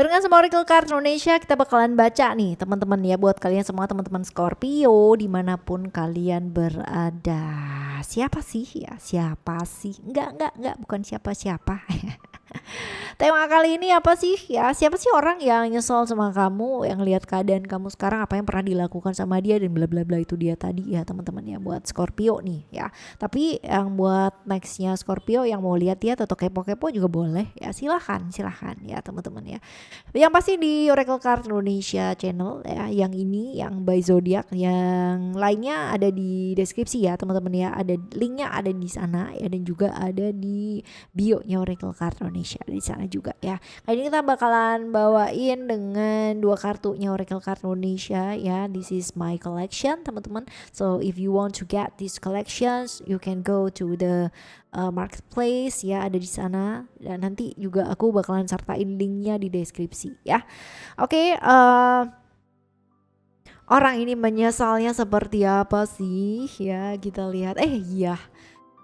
Barengan sama Oracle Card Indonesia kita bakalan baca nih teman-teman ya, buat kalian semua teman-teman Scorpio dimanapun kalian berada. Siapa sih ya? Siapa sih? Enggak, bukan siapa-siapa. Tema kali ini apa sih ya? Siapa sih orang yang nyesel sama kamu, yang lihat keadaan kamu sekarang, apa yang pernah dilakukan sama dia dan bla bla bla, itu dia tadi ya teman-teman ya, buat Scorpio nih ya. Tapi yang buat nextnya Scorpio yang mau lihat-lihat atau kepo-kepo juga boleh ya, silahkan ya teman-teman ya. Yang pasti di Oracle Card Indonesia channel ya, yang ini yang by zodiak, yang lainnya ada di deskripsi ya teman-teman ya, ada linknya ada di sana ya, dan juga ada di bio-nya Oracle Card Indonesia di sana juga ya. Kali ini kita bakalan bawain dengan dua kartunya Oracle Card Indonesia ya. This is my collection teman-teman. So if you want to get these collections, you can go to the marketplace ya, ada di sana, dan nanti juga aku bakalan sertain linknya di deskripsi ya. Oke, orang ini menyesalnya seperti apa sih ya, kita lihat. Iya,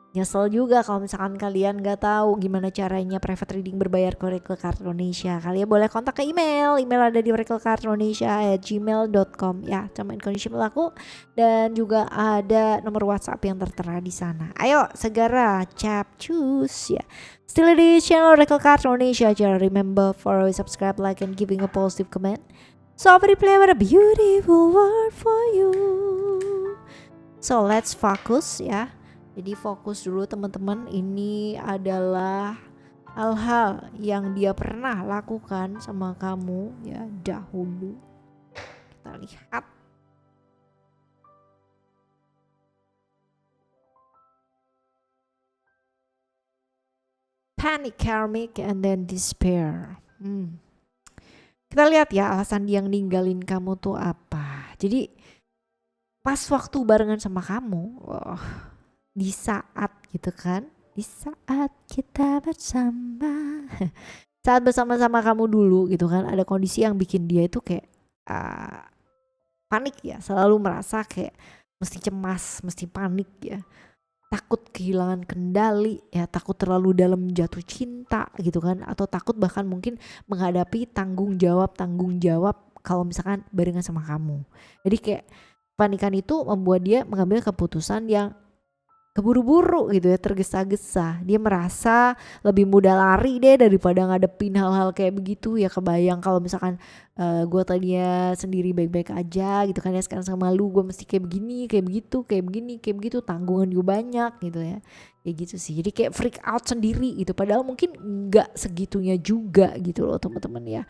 nyesel juga kalau misalkan kalian gak tahu gimana caranya private reading berbayar ke Oracle Card Indonesia. Kalian boleh kontak ke email ada di oraclecardindonesia@gmail.com ya, sama condition berlaku, dan juga ada nomor WhatsApp yang tertera di sana. Ayo segera choose ya. Still di channel Oracle Card Indonesia aja. Remember for always subscribe, like, and giving a positive comment. So I play with a beautiful word for you. So let's focus ya. Jadi fokus dulu teman-teman, ini adalah hal-hal yang dia pernah lakukan sama kamu ya dahulu. Kita lihat. Panic, karmic, and then despair. Kita lihat ya alasan dia ninggalin kamu tuh apa. Jadi pas waktu barengan sama kamu, di saat gitu kan, di saat kita bersama saat bersama-sama kamu dulu gitu kan, ada kondisi yang bikin dia itu kayak panik ya, selalu merasa kayak mesti cemas, mesti panik ya, takut kehilangan kendali ya, takut terlalu dalam jatuh cinta gitu kan, atau takut bahkan mungkin menghadapi tanggung jawab kalau misalkan barengan sama kamu. Jadi kayak panikan itu membuat dia mengambil keputusan yang keburu-buru gitu ya, tergesa-gesa. Dia merasa lebih mudah lari deh daripada ngadepin hal-hal kayak begitu ya. Kebayang kalau misalkan gue tadinya sendiri baik-baik aja gitu kan ya, sekarang sama lu gue mesti kayak begini, kayak begitu, kayak begini, kayak begitu, tanggungan juga banyak gitu ya, kayak gitu sih. Jadi kayak freak out sendiri gitu, padahal mungkin nggak segitunya juga gitu loh teman-teman ya.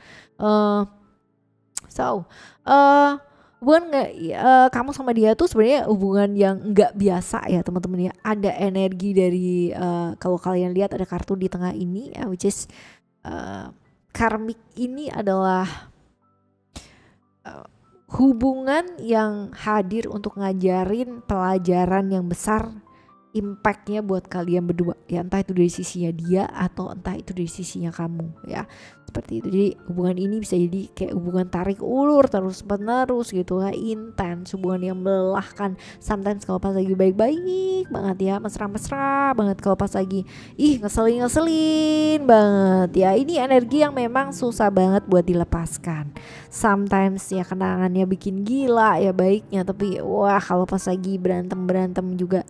Hubungan kamu sama dia tuh sebenarnya hubungan yang nggak biasa ya teman-teman ya. Ada energi dari kalau kalian lihat ada kartu di tengah ini ya, which is karmik. Ini adalah hubungan yang hadir untuk ngajarin pelajaran yang besar, impactnya buat kalian berdua ya, entah itu dari sisinya dia atau entah itu dari sisinya kamu ya, seperti itu. Jadi hubungan ini bisa jadi kayak hubungan tarik ulur terus menerus gitu ya, intens, hubungan yang melelahkan. Sometimes kalau pas lagi baik-baik banget ya, mesra-mesra banget, kalau pas lagi ngeselin banget ya, ini energi yang memang susah banget buat dilepaskan. Sometimes ya kenangannya bikin gila ya baiknya, tapi wah kalau pas lagi berantem juga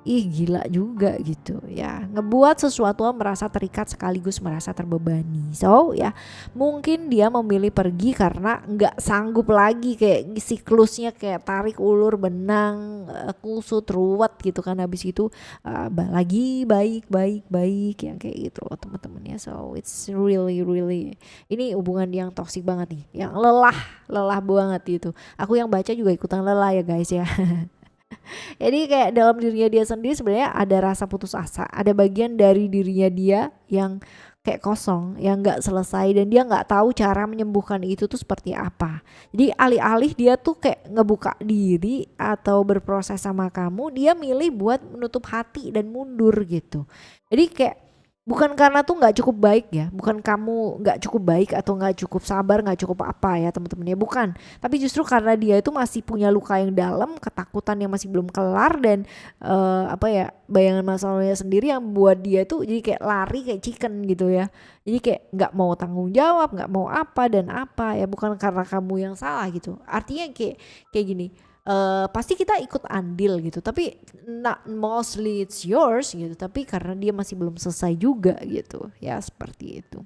gila juga gitu ya, ngebuat sesuatu merasa terikat sekaligus merasa terbebani. So ya mungkin dia memilih pergi karena nggak sanggup lagi, kayak siklusnya kayak tarik ulur benang, kusut ruwet gitu kan, habis itu lagi baik yang kayak gitu loh teman-teman ya. So it's really ini hubungan yang toksik banget nih, yang lelah banget gitu. Aku yang baca juga ikutan lelah ya guys ya. Jadi kayak dalam dirinya dia sendiri sebenarnya ada rasa putus asa, ada bagian dari dirinya dia yang kayak kosong, yang nggak selesai, dan dia nggak tahu cara menyembuhkan itu tuh seperti apa. Jadi alih-alih dia tuh kayak ngebuka diri atau berproses sama kamu, dia milih buat menutup hati dan mundur gitu. Jadi kayak Bukan karena tuh nggak cukup baik ya, bukan kamu nggak cukup baik atau nggak cukup sabar, nggak cukup apa ya teman-teman ya, bukan. Tapi justru karena dia itu masih punya luka yang dalam, ketakutan yang masih belum kelar, dan apa ya, bayangan masa lalunya sendiri yang buat dia tuh jadi kayak lari kayak chicken gitu ya. Jadi kayak nggak mau tanggung jawab, nggak mau apa dan apa ya, bukan karena kamu yang salah gitu. Artinya kayak gini, pasti kita ikut andil gitu, tapi not mostly it's yours gitu, tapi karena dia masih belum selesai juga gitu ya, seperti itu.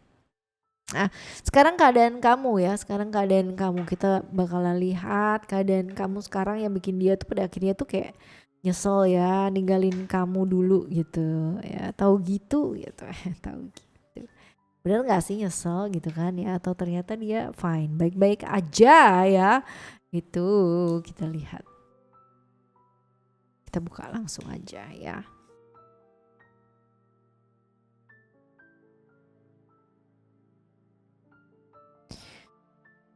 Nah, sekarang keadaan kamu ya, sekarang keadaan kamu, kita bakalan lihat keadaan kamu sekarang yang bikin dia tuh pada akhirnya tuh kayak nyesel ya ninggalin kamu dulu gitu ya, tahu gitu gitu. Tahu gitu, bener gak sih nyesel gitu kan ya, atau ternyata dia fine, baik-baik aja ya. Itu kita lihat, kita buka langsung aja ya.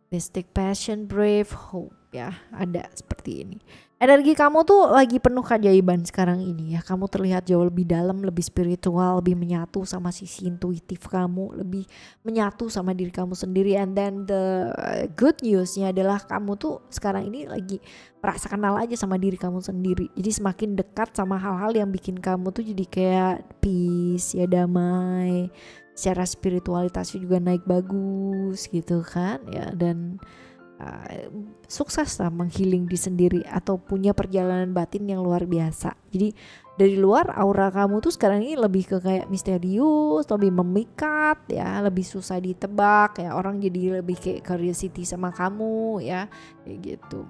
Mystic Passion, Brave, Hope ya, ada seperti ini. Energi kamu tuh lagi penuh keajaiban sekarang ini ya. Kamu terlihat jauh lebih dalam, lebih spiritual, lebih menyatu sama sisi intuitif kamu, lebih menyatu sama diri kamu sendiri. And then the good newsnya adalah kamu tuh sekarang ini lagi merasa kenal aja sama diri kamu sendiri. Jadi semakin dekat sama hal-hal yang bikin kamu tuh jadi kayak peace ya, damai. Secara spiritualitasnya juga naik bagus gitu kan ya, dan sukses lah menghealing diri sendiri atau punya perjalanan batin yang luar biasa. Jadi dari luar aura kamu tuh sekarang ini lebih ke kayak misterius, lebih memikat ya, lebih susah ditebak ya, orang jadi lebih kayak curiosity sama kamu ya, kayak gitu.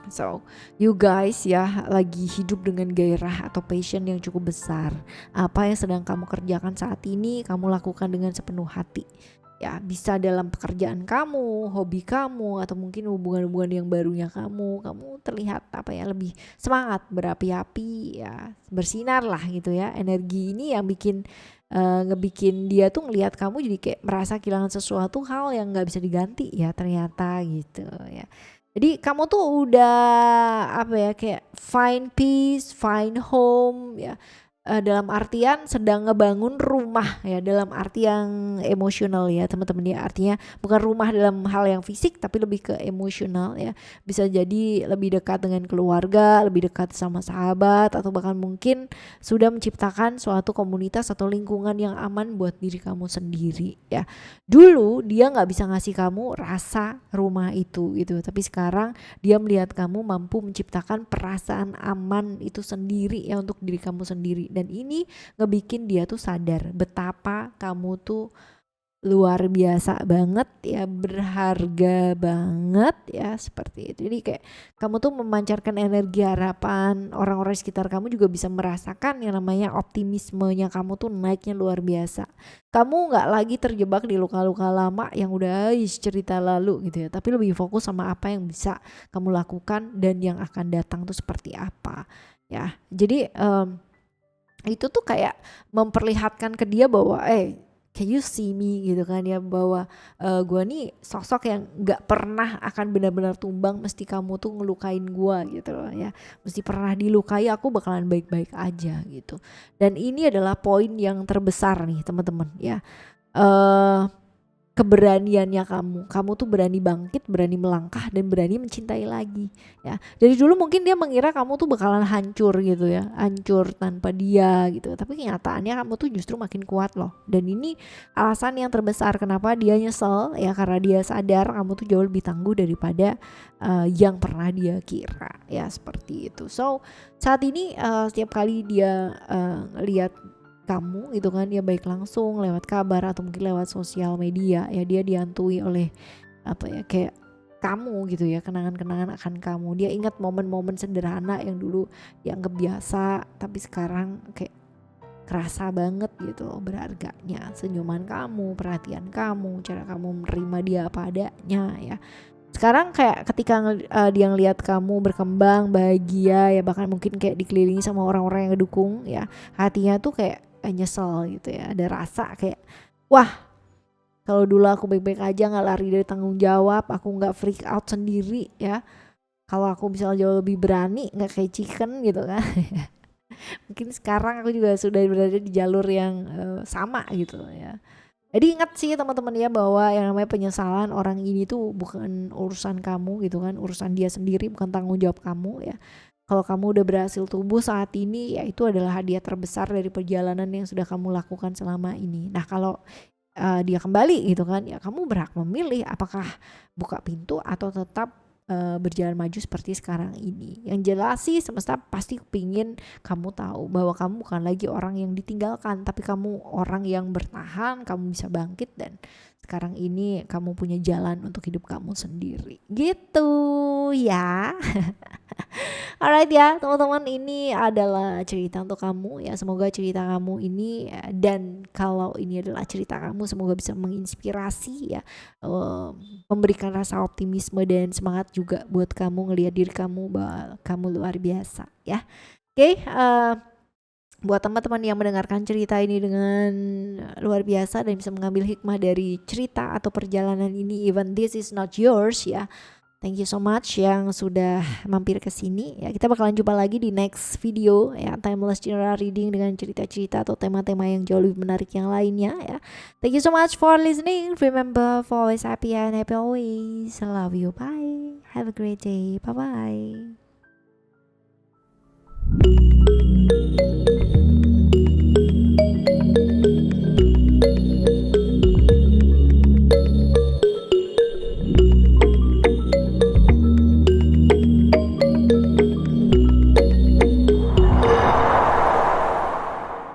So, you guys ya lagi hidup dengan gairah atau passion yang cukup besar. Apa yang sedang kamu kerjakan saat ini, kamu lakukan dengan sepenuh hati. Ya, bisa dalam pekerjaan kamu, hobi kamu, atau mungkin hubungan-hubungan yang barunya kamu terlihat apa ya, lebih semangat, berapi-api ya, bersinar lah gitu ya. Energi ini yang ngebikin dia tuh ngelihat kamu jadi kayak merasa kehilangan sesuatu hal yang nggak bisa diganti ya ternyata gitu ya. Jadi kamu tuh udah apa ya, kayak find peace, find home ya, dalam artian sedang ngebangun rumah ya, dalam arti yang emosional ya teman-teman ya. Artinya bukan rumah dalam hal yang fisik, tapi lebih ke emosional ya. Bisa jadi lebih dekat dengan keluarga, lebih dekat sama sahabat, atau bahkan mungkin sudah menciptakan suatu komunitas atau lingkungan yang aman buat diri kamu sendiri ya. Dulu dia nggak bisa ngasih kamu rasa rumah itu gitu, tapi sekarang dia melihat kamu mampu menciptakan perasaan aman itu sendiri ya untuk diri kamu sendiri. Dan ini ngebikin dia tuh sadar betapa kamu tuh luar biasa banget ya, berharga banget ya, seperti itu. Jadi kayak kamu tuh memancarkan energi harapan, orang-orang di sekitar kamu juga bisa merasakan yang namanya optimismenya kamu tuh naiknya luar biasa. Kamu gak lagi terjebak di luka-luka lama yang udah cerita lalu gitu ya, tapi lebih fokus sama apa yang bisa kamu lakukan dan yang akan datang tuh seperti apa ya. Jadi itu tuh kayak memperlihatkan ke dia bahwa can you see me gitu kan ya, bahwa gue nih sosok yang gak pernah akan benar-benar tumbang, mesti kamu tuh ngelukain gue gitu loh ya, mesti pernah dilukai, aku bakalan baik-baik aja gitu. Dan ini adalah poin yang terbesar nih teman-teman ya, keberaniannya kamu tuh berani bangkit, berani melangkah, dan berani mencintai lagi ya. Dari dulu mungkin dia mengira kamu tuh bakalan hancur gitu ya, hancur tanpa dia gitu, tapi kenyataannya kamu tuh justru makin kuat loh. Dan ini alasan yang terbesar kenapa dia nyesel ya, karena dia sadar kamu tuh jauh lebih tangguh daripada yang pernah dia kira ya, seperti itu. So saat ini setiap kali dia lihat kamu gitu kan ya, baik langsung lewat kabar atau mungkin lewat sosial media ya, dia dihantui oleh apa ya, kayak kamu gitu ya, kenangan-kenangan akan kamu. Dia ingat momen-momen sederhana yang dulu dianggap biasa, tapi sekarang kayak kerasa banget gitu loh berharganya. Senyuman kamu, perhatian kamu, cara kamu menerima dia apa adanya ya. Sekarang kayak ketika dia ngelihat kamu berkembang, bahagia ya, bahkan mungkin kayak dikelilingi sama orang-orang yang ngedukung ya, hatinya tuh kayak nyesel gitu ya. Ada rasa kayak, wah kalau dulu aku baik-baik aja, gak lari dari tanggung jawab, aku gak freak out sendiri ya, kalau aku bisa jauh lebih berani, gak kayak chicken gitu kan. Mungkin sekarang aku juga sudah berada di jalur yang sama gitu ya. Jadi ingat sih teman-teman ya, bahwa yang namanya penyesalan orang ini tuh bukan urusan kamu gitu kan, urusan dia sendiri, bukan tanggung jawab kamu ya. Kalau kamu udah berhasil tumbuh saat ini, ya itu adalah hadiah terbesar dari perjalanan yang sudah kamu lakukan selama ini. Nah kalau dia kembali gitu kan, ya kamu berhak memilih apakah buka pintu atau tetap berjalan maju seperti sekarang ini. Yang jelas sih semesta pasti pingin kamu tahu bahwa kamu bukan lagi orang yang ditinggalkan, tapi kamu orang yang bertahan, kamu bisa bangkit, dan sekarang ini kamu punya jalan untuk hidup kamu sendiri. Gitu ya. Alright ya teman-teman, ini adalah cerita untuk kamu ya. Semoga cerita kamu ini, dan kalau ini adalah cerita kamu, semoga bisa menginspirasi ya, memberikan rasa optimisme dan semangat juga buat kamu ngelihat diri kamu bahwa kamu luar biasa ya. Oke, buat teman-teman yang mendengarkan cerita ini dengan luar biasa dan bisa mengambil hikmah dari cerita atau perjalanan ini, even this is not yours ya. Thank you so much yang sudah mampir ke sini ya. Kita bakalan jumpa lagi di next video ya, Timeless General Reading dengan cerita-cerita atau tema-tema yang jauh lebih menarik yang lainnya ya. Thank you so much for listening. Remember, for always happy and happy always. I love you. Bye. Have a great day. Bye bye.